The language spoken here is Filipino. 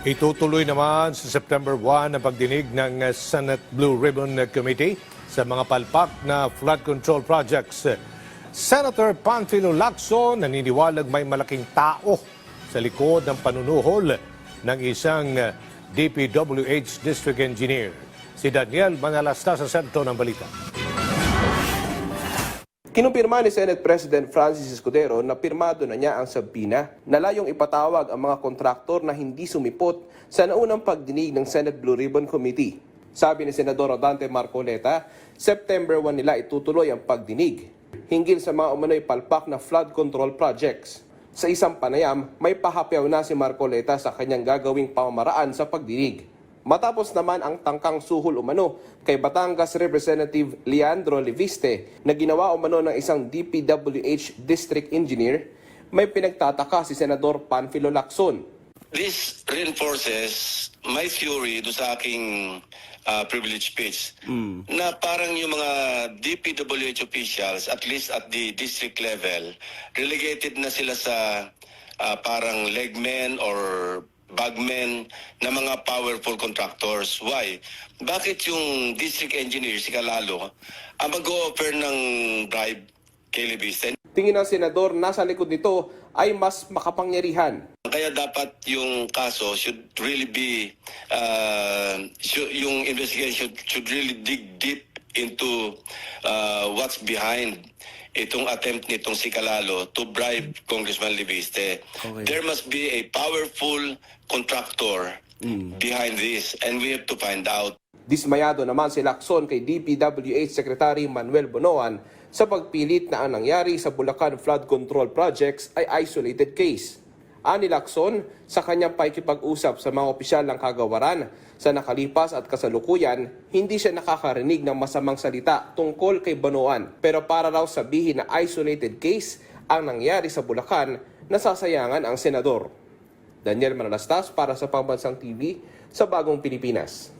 Itutuloy naman sa September 1 ang pagdinig ng Senate Blue Ribbon Committee sa mga palpak na flood control projects. Senator Panfilo Lacson naniniwalag may malaking tao sa likod ng panunuhol ng isang DPWH District Engineer. Si Daniel Manalasta sa sentro ng balita. Kinumpirma ni Senate President Francis Escudero na pirmado na niya ang sabina na layong ipatawag ang mga kontraktor na hindi sumipot sa naunang pagdinig ng Senate Blue Ribbon Committee. Sabi ni Senador Rodante Marcoleta, September 1 nila itutuloy ang pagdinig hinggil sa mga umano'y palpak na flood control projects. Sa isang panayam, may pahapyaw na si Marcoleta sa kanyang gagawing pamamaraan sa pagdinig. Matapos naman ang tangkang suhol umano kay Batangas Representative Leandro Leviste na ginawa umano ng isang DPWH District Engineer, may pinagtataka si Senador Panfilo Lacson. This reinforces my theory do sa aking privilege speech na parang yung mga DPWH officials, at least at the district level, relegated na sila sa parang legmen or bagmen na mga powerful contractors. Why? Bakit yung district engineer, si Calalo, ang mag-o-offer ng bribe kay Leviste? Tingin ng senador, nasa likod nito ay mas makapangyarihan. Kaya dapat yung kaso should really be, yung investigation should really dig deep into what's behind itong attempt nitong si Calalo to bribe Congressman Leviste. Okay. There must be a powerful contractor behind this, and we have to find out. Dismayado naman si Lacson kay DPWH Secretary Manuel Bonoan sa pagpilit na ang nangyari sa Bulacan Flood Control Projects ay isolated case. Ani Lacson, sa kanyang pakikipag-usap sa mga opisyal ng kagawaran sa nakalipas at kasalukuyan, hindi siya nakakarinig ng masamang salita tungkol kay Bonoan. Pero para raw sabihin na isolated case ang nangyari sa Bulacan, nasasayangan ang senador. Daniel Manalastas para sa Pambansang TV sa Bagong Pilipinas.